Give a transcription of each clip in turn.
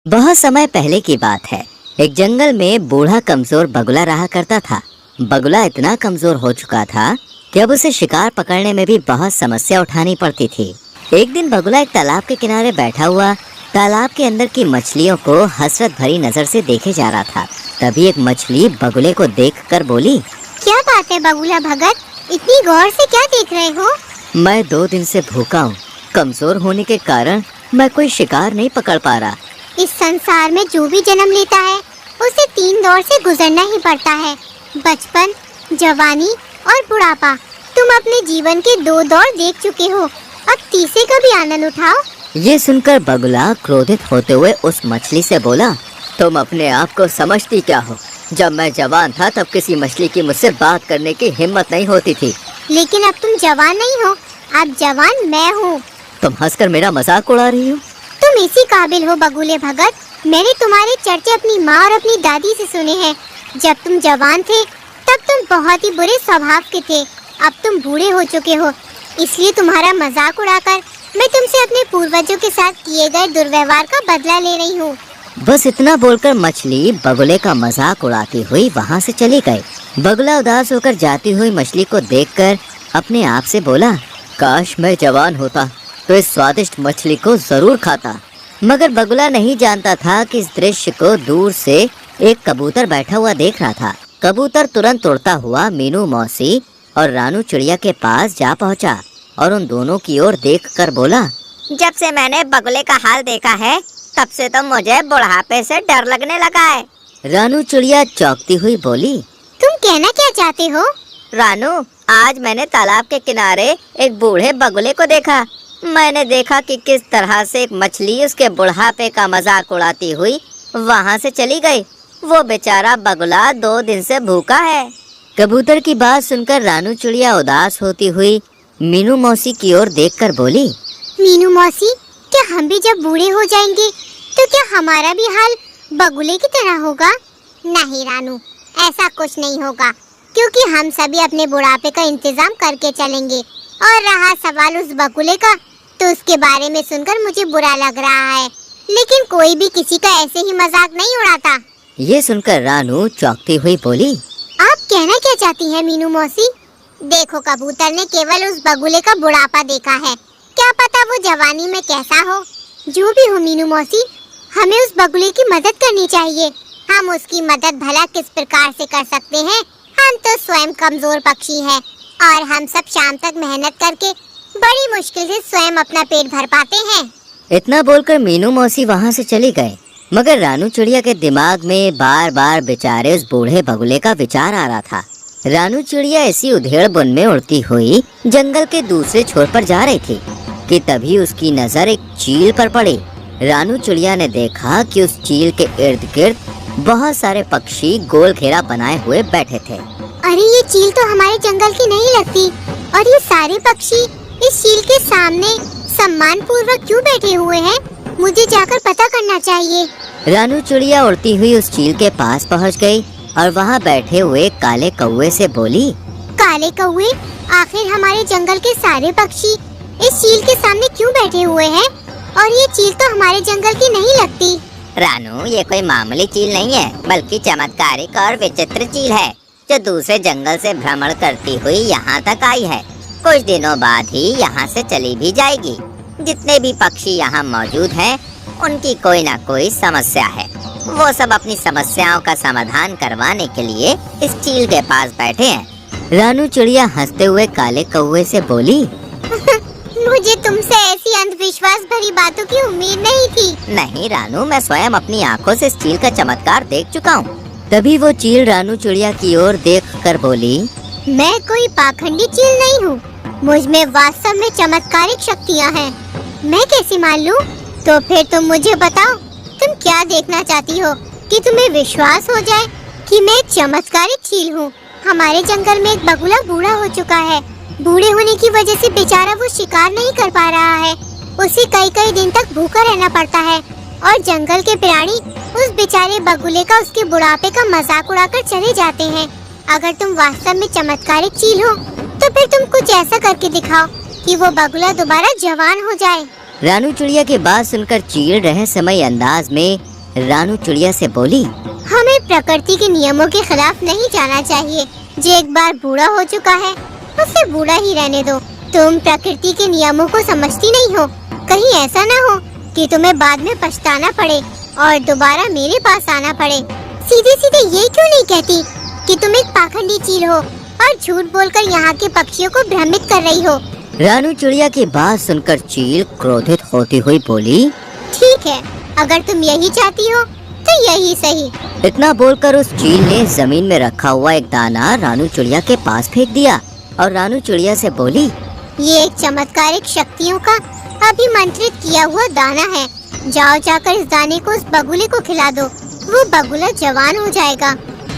बहुत समय पहले की बात है। एक जंगल में बूढ़ा कमजोर बगुला रहा करता था। बगुला इतना कमजोर हो चुका था कि अब उसे शिकार पकड़ने में भी बहुत समस्या उठानी पड़ती थी। एक दिन बगुला एक तालाब के किनारे बैठा हुआ तालाब के अंदर की मछलियों को हसरत भरी नजर से देखे जा रहा था। तभी एक मछली बगुले को देखकर बोली, क्या बात है बगुला भगत, इतनी गौर से क्या देख रहे हो? मैं 2 दिन से भूखा हूँ। कमजोर होने के कारण मैं कोई शिकार नहीं पकड़ पा रहा। इस संसार में जो भी जन्म लेता है उसे 3 दौर से गुजरना ही पड़ता है, बचपन, जवानी और बुढ़ापा। तुम अपने जीवन के 2 दौर देख चुके हो, अब तीसरे का भी आनंद उठाओ। ये सुनकर बगुला क्रोधित होते हुए उस मछली से बोला, तुम अपने आप को समझती क्या हो? जब मैं जवान था तब किसी मछली की मुझसे बात करने की हिम्मत नहीं होती थी। लेकिन अब तुम जवान नहीं हो, अब जवान मैं हूँ। तुम हंसकर मेरा मजाक उड़ा रही हो। तुम इसी काबिल हो बगुले भगत। मैंने तुम्हारे चर्चे अपनी माँ और अपनी दादी से सुने हैं। जब तुम जवान थे तब तुम बहुत ही बुरे स्वभाव के थे। अब तुम बूढ़े हो चुके हो, इसलिए तुम्हारा मजाक उड़ाकर मैं तुमसे अपने पूर्वजों के साथ किए गए दुर्व्यवहार का बदला ले रही हूँ। बस इतना बोलकर मछली बगुले का मजाक उड़ाती हुई वहाँ से चली गई। बगुला उदास होकर जाती हुई मछली को देखकर अपने आप से बोला, काश मैं जवान होता तो इस स्वादिष्ट मछली को जरूर खाता। मगर बगुला नहीं जानता था कि इस दृश्य को दूर से एक कबूतर बैठा हुआ देख रहा था। कबूतर तुरंत उड़ता हुआ मीनू मौसी और रानू चिड़िया के पास जा पहुंचा और उन दोनों की ओर देखकर बोला, जब से मैंने बगुले का हाल देखा है तब से तो मुझे बुढ़ापे से डर लगने लगा है। रानू चिड़िया चौंकती हुई बोली, तुम कहना क्या चाहते हो? रानू, आज मैंने तालाब के किनारे एक बूढ़े बगुले को देखा। मैंने देखा कि किस तरह से एक मछली उसके बुढ़ापे का मजाक उड़ाती हुई वहाँ से चली गई। वो बेचारा बगुला 2 दिन से भूखा है। कबूतर की बात सुनकर रानू चिड़िया उदास होती हुई मीनू मौसी की ओर देखकर बोली, मीनू मौसी, क्या हम भी जब बूढ़े हो जाएंगे तो क्या हमारा भी हाल बगुले की तरह होगा? नहीं रानू, ऐसा कुछ नहीं होगा, क्योंकि हम सभी अपने बुढ़ापे का इंतजाम करके चलेंगे। और रहा सवाल उस बगुले का, तो उसके बारे में सुनकर मुझे बुरा लग रहा है, लेकिन कोई भी किसी का ऐसे ही मजाक नहीं उड़ाता। ये सुनकर रानू चौंकती हुई बोली, आप कहना क्या चाहती हैं मीनू मौसी? देखो, कबूतर ने केवल उस बगुले का बुढ़ापा देखा है, क्या पता वो जवानी में कैसा हो। जो भी हो मीनू मौसी, हमें उस बगुले की मदद करनी चाहिए। हम उसकी मदद भला किस प्रकार से कर सकते हैं? हम तो स्वयं कमजोर पक्षी हैं और हम सब शाम तक मेहनत करके बड़ी मुश्किल से स्वयं अपना पेट भर पाते हैं। इतना बोलकर मीनू मौसी वहाँ से चली गए। मगर रानू चिड़िया के दिमाग में बार बार बेचारे उस बूढ़े बगुले का विचार आ रहा था। रानू चिड़िया इसी उधेड़ बुन में उड़ती हुई जंगल के दूसरे छोर पर जा रही थी कि तभी उसकी नजर एक चील पर पड़ी। रानू चिड़िया ने देखा कि उस चील के इर्द गिर्द बहुत सारे पक्षी गोल घेरा बनाए हुए बैठे थे। अरे, ये चील तो हमारे जंगल की नहीं लगती, और ये सारे पक्षी इस चील के सामने सम्मान पूर्वक क्यों बैठे हुए हैं? मुझे जाकर पता करना चाहिए। रानू चिड़िया उड़ती हुई उस चील के पास पहुंच गई और वहां बैठे हुए काले कौवे से बोली, काले कौवे, आखिर हमारे जंगल के सारे पक्षी इस चील के सामने क्यों बैठे हुए हैं? और ये चील तो हमारे जंगल की नहीं लगती। रानू, ये कोई मामूली चील नहीं है, बल्कि चमत्कारिक और विचित्र चील है, जो दूसरे जंगल से भ्रमण करती हुई यहाँ तक आई है। कुछ दिनों बाद ही यहाँ से चली भी जाएगी। जितने भी पक्षी यहाँ मौजूद हैं, उनकी कोई ना कोई समस्या है। वो सब अपनी समस्याओं का समाधान करवाने के लिए इस चील के पास बैठे हैं। रानू चिड़िया हंसते हुए काले कौवे से बोली, मुझे तुमसे ऐसी अंधविश्वास भरी बातों की उम्मीद नहीं थी। नहीं रानू, मैं स्वयं अपनी आँखों से इस चील का चमत्कार देख चुका हूँ। तभी वो चील रानू चिड़िया की ओर देखकर बोली, मैं कोई पाखंडी चील नहीं हूँ, मुझ में वास्तव में चमत्कारिक शक्तियाँ हैं। मैं कैसे मान लूँ? तो फिर तुम मुझे बताओ, तुम क्या देखना चाहती हो कि तुम्हें विश्वास हो जाए कि मैं एक चमत्कारिक चील हूँ? हमारे जंगल में एक बगुला बूढ़ा हो चुका है। बूढ़े होने की वजह से बेचारा वो शिकार नहीं कर पा रहा है। उसे कई दिन तक भूखा रहना पड़ता है और जंगल के प्राणी उस बेचारे बगुले का उसके बुढ़ापे का मजाक उड़ाकर चले जाते हैं। अगर तुम वास्तव में चमत्कारिक चील हो तो फिर तुम कुछ ऐसा करके दिखाओ कि वो बगुला दोबारा जवान हो जाए। रानू चिड़िया की बात सुनकर चील रहस्यमय अंदाज में रानू चिड़िया से बोली, हमें प्रकृति के नियमों के खिलाफ नहीं जाना चाहिए। जो एक बार बूढ़ा हो चुका है उसे बूढ़ा ही रहने दो। तुम प्रकृति के नियमों को समझती नहीं हो। कहीं ऐसा ना हो कि तुम्हें बाद में पछताना पड़े और दोबारा मेरे पास आना पड़े। सीधे सीधे ये क्यों नहीं कहती कि तुम एक पाखंडी चील हो और झूठ बोलकर यहाँ के पक्षियों को भ्रमित कर रही हो। रानू चिड़िया की बात सुनकर चील क्रोधित होती हुई बोली, ठीक है, अगर तुम यही चाहती हो तो यही सही। इतना बोलकर उस चील ने जमीन में रखा हुआ एक दाना रानू चिड़िया के पास फेंक दिया और रानू चिड़िया से बोली, ये एक चमत्कारिक शक्तियों का अभिमंत्रित किया हुआ दाना है। जाओ जाकर इस दाने को उस बगुले को खिला दो। वो बगुला जवान हो जाएगा,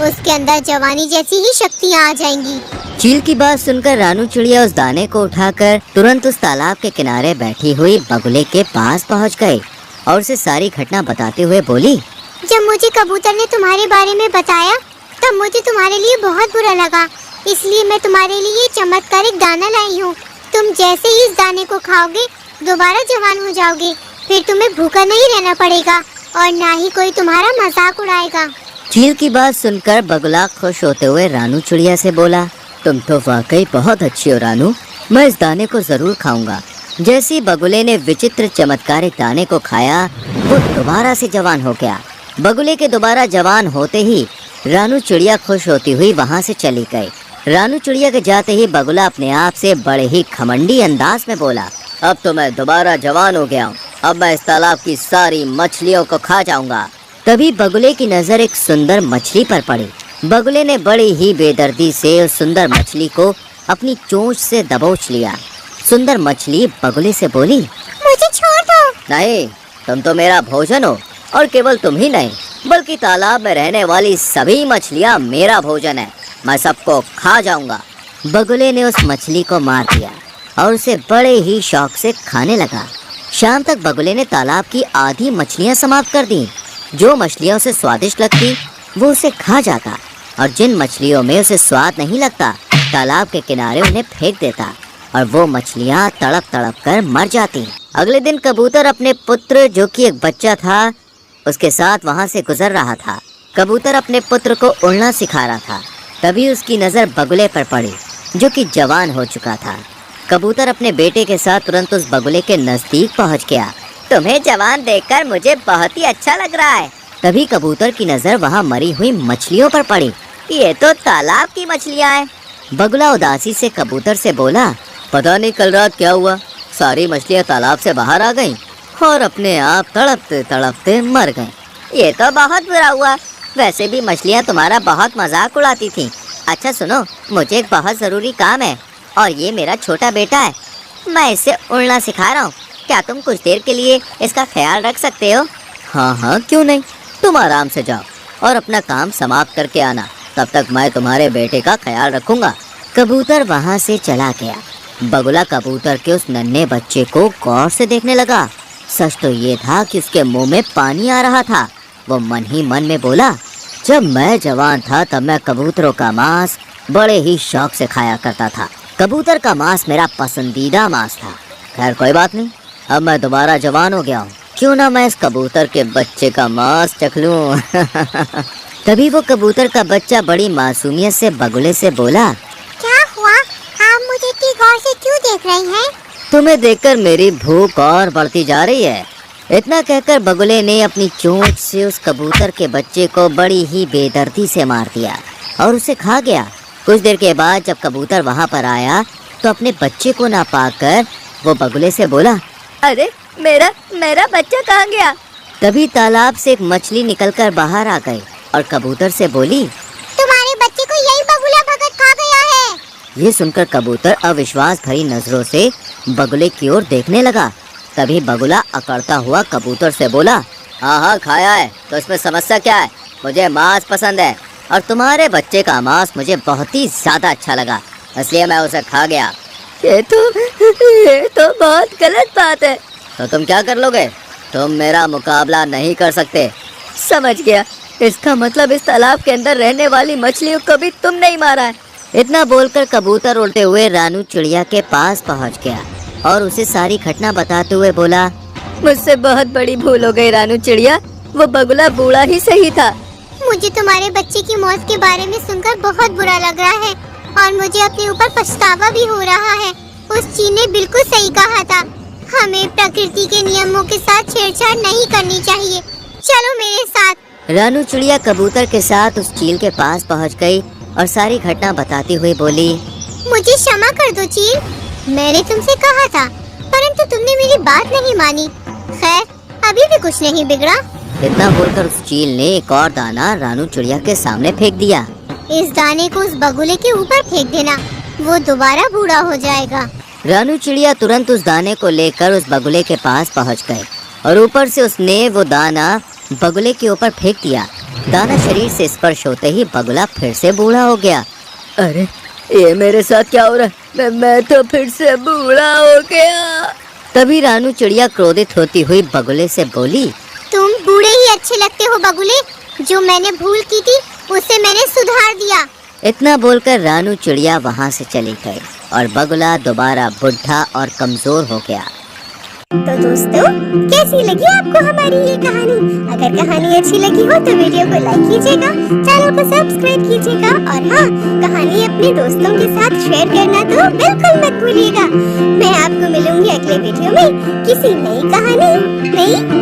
उसके अंदर जवानी जैसी ही शक्तियाँ आ जाएंगी। चील की बात सुनकर रानू चिड़िया उस दाने को उठाकर तुरंत उस तालाब के किनारे बैठी हुई बगुले के पास पहुंच गई और उसे सारी घटना बताते हुए बोली, जब मुझे कबूतर ने तुम्हारे बारे में बताया तब मुझे तुम्हारे लिए बहुत बुरा लगा, इसलिए मैं तुम्हारे लिए चमत्कारिक दाना लाई हूँ। तुम जैसे ही इस दाने को खाओगे दोबारा जवान हो जाओगे। फिर तुम्हें भूखा नहीं रहना पड़ेगा और ना ही कोई तुम्हारा मजाक उड़ाएगा। चील की बात सुनकर बगुला खुश होते हुए रानू चिड़िया से बोला, तुम तो वाकई बहुत अच्छी हो रानू, मैं इस दाने को जरूर खाऊंगा। जैसे बगुले ने विचित्र चमत्कारिक दाने को खाया वो दोबारा से जवान हो गया। बगुले के दोबारा जवान होते ही रानू चिड़िया खुश होती हुई वहाँ से चली गई। रानू चिड़िया के जाते ही बगुला अपने आप से बड़े ही घमंडी अंदाज में बोला, अब तो मैं दोबारा जवान हो गया हूँ, अब मैं इस तालाब की सारी मछलियों को खा जाऊंगा। तभी बगुले की नजर एक सुंदर मछली पर पड़ी। बगुले ने बड़ी ही बेदर्दी से उस सुंदर मछली को अपनी चोंच से दबोच लिया। सुंदर मछली बगुले से बोली, मुझे छोड़ दो। नहीं, तुम तो मेरा भोजन हो और केवल तुम ही नहीं बल्कि तालाब में रहने वाली सभी मछलियाँ मेरा भोजन है, मैं सबको खा जाऊंगा। बगुले ने उस मछली को मार दिया और उसे बड़े ही शौक से खाने लगा। शाम तक बगुले ने तालाब की आधी मछलियाँ समाप्त कर दी। जो मछलियाँ उसे स्वादिष्ट लगती वो उसे खा जाता और जिन मछलियों में उसे स्वाद नहीं लगता तालाब के किनारे उन्हें फेंक देता और वो मछलियाँ तड़प तड़प कर मर जाती। अगले दिन कबूतर अपने पुत्र जो कि एक बच्चा था उसके साथ वहाँ से गुजर रहा था। कबूतर अपने पुत्र को उड़ना सिखा रहा था। तभी उसकी नज़र बगुले पर पड़ी जो कि जवान हो चुका था। कबूतर अपने बेटे के साथ तुरंत उस बगुले के नजदीक पहुंच गया। तुम्हें जवान देखकर मुझे बहुत ही अच्छा लग रहा है। तभी कबूतर की नजर वहां मरी हुई मछलियों पर पड़ी। ये तो तालाब की मछलियाँ हैं। बगुला उदासी से कबूतर से बोला, पता नहीं कल रात क्या हुआ, सारी मछलियाँ तालाब से बाहर आ गईं और अपने आप तड़पते तड़पते मर गईं। ये तो बहुत बुरा हुआ। वैसे भी मछलियाँ तुम्हारा बहुत मजाक उड़ाती थीं। अच्छा सुनो, मुझे एक बहुत ज़रूरी काम है और ये मेरा छोटा बेटा है, मैं इसे उड़ना सिखा रहा हूँ। क्या तुम कुछ देर के लिए इसका ख्याल रख सकते हो? हाँ हाँ क्यों नहीं, तुम आराम से जाओ और अपना काम समाप्त करके आना, तब तक मैं तुम्हारे बेटे का ख्याल रखूंगा। कबूतर वहाँ से चला गया। बगुला कबूतर के उस नन्हे बच्चे को गौर से देखने लगा। सच तो ये था कि उसके मुंह में पानी आ रहा था। वो मन ही मन में बोला, जब मैं जवान था तब मैं कबूतरों का मांस बड़े ही शौक से खाया करता था। कबूतर का मांस मेरा पसंदीदा मांस था। खैर कोई बात नहीं, अब मैं दोबारा जवान हो गया हूँ, क्यों ना मैं इस कबूतर के बच्चे का मांस चख लूं। तभी वो कबूतर का बच्चा बड़ी मासूमियत से बगुले से बोला, क्या हुआ? आप मुझे इतनी गौर से क्यों देख रही हैं? तुम्हें देखकर मेरी भूख और बढ़ती जा रही है। इतना कहकर बगुले ने अपनी चोंच से उस कबूतर के बच्चे को बड़ी ही बेदर्दी से मार दिया और उसे खा गया। कुछ देर के बाद जब कबूतर वहाँ पर आया तो अपने बच्चे को ना पाकर वो बगुले से बोला, अरे मेरा बच्चा कहाँ गया? तभी तालाब से एक मछली निकलकर बाहर आ गई और कबूतर से बोली, तुम्हारे बच्चे को यही बगुला भगत खा गया है। ये सुनकर कबूतर अविश्वास भरी नजरों से बगुले की ओर देखने लगा। तभी बगुला अकड़ता हुआ कबूतर से बोला, हाँ हाँ खाया है, तो इसमें समस्या क्या है? मुझे मांस पसंद है और तुम्हारे बच्चे का मांस मुझे बहुत ही ज्यादा अच्छा लगा, इसलिए मैं उसे खा गया। ये तो बहुत गलत बात है। तो तुम क्या कर लोगे? तुम मेरा मुकाबला नहीं कर सकते। समझ गया, इसका मतलब इस तालाब के अंदर रहने वाली मछलियों को भी तुम नहीं मारा है। इतना बोलकर कबूतर उड़ते हुए रानू चिड़िया के पास पहुंच गया और उसे सारी घटना बताते हुए बोला, मुझसे बहुत बड़ी भूल हो गई रानू चिड़िया। वो बगुला बूढ़ा ही सही था। मुझे तुम्हारे बच्चे की मौत के बारे में सुनकर बहुत बुरा लग रहा है और मुझे अपने ऊपर पछतावा भी हो रहा है। उस चील ने बिल्कुल सही कहा था, हमें प्रकृति के नियमों के साथ छेड़छाड़ नहीं करनी चाहिए। चलो मेरे साथ। रानू चिड़िया कबूतर के साथ उस चील के पास पहुंच गई और सारी घटना बताती हुई बोली, मुझे क्षमा कर दो चील, मैंने तुमसे कहा था परंतु तुमने मेरी बात नहीं मानी। खैर अभी भी कुछ नहीं बिगड़ा। इतना बोलकर उस चील ने एक और दाना रानू चिड़िया के सामने फेंक दिया। इस दाने को उस बगुले के ऊपर फेंक देना, वो दोबारा बूढ़ा हो जाएगा। रानू चिड़िया तुरंत उस दाने को लेकर उस बगुले के पास पहुंच गए और ऊपर से उसने वो दाना बगुले के ऊपर फेंक दिया। दाना शरीर से स्पर्श होते ही बगुला फिर से बूढ़ा हो गया। अरे ये मेरे साथ क्या हो रहा है? मैं तो फिर से बूढ़ा हो गया। तभी रानू चिड़िया क्रोधित होती हुई बगुले से बोली, तुम बूढ़े ही अच्छे लगते हो बगुले, जो मैंने भूल की थी उसे मैंने सुधार दिया। इतना बोलकर रानू चिड़िया वहाँ से चली गई और बगुला दोबारा बुढ़ा और कमजोर हो गया। तो दोस्तों कैसी लगी आपको हमारी ये कहानी? अगर कहानी अच्छी लगी हो तो वीडियो को लाइक कीजिएगा, चैनल को सब्सक्राइब कीजिएगा और हाँ, कहानी अपने दोस्तों के साथ शेयर करना तो बिल्कुल मत भूलिएगा। मैं आपको मिलूंगी अगले वीडियो में किसी नई कहानी, नई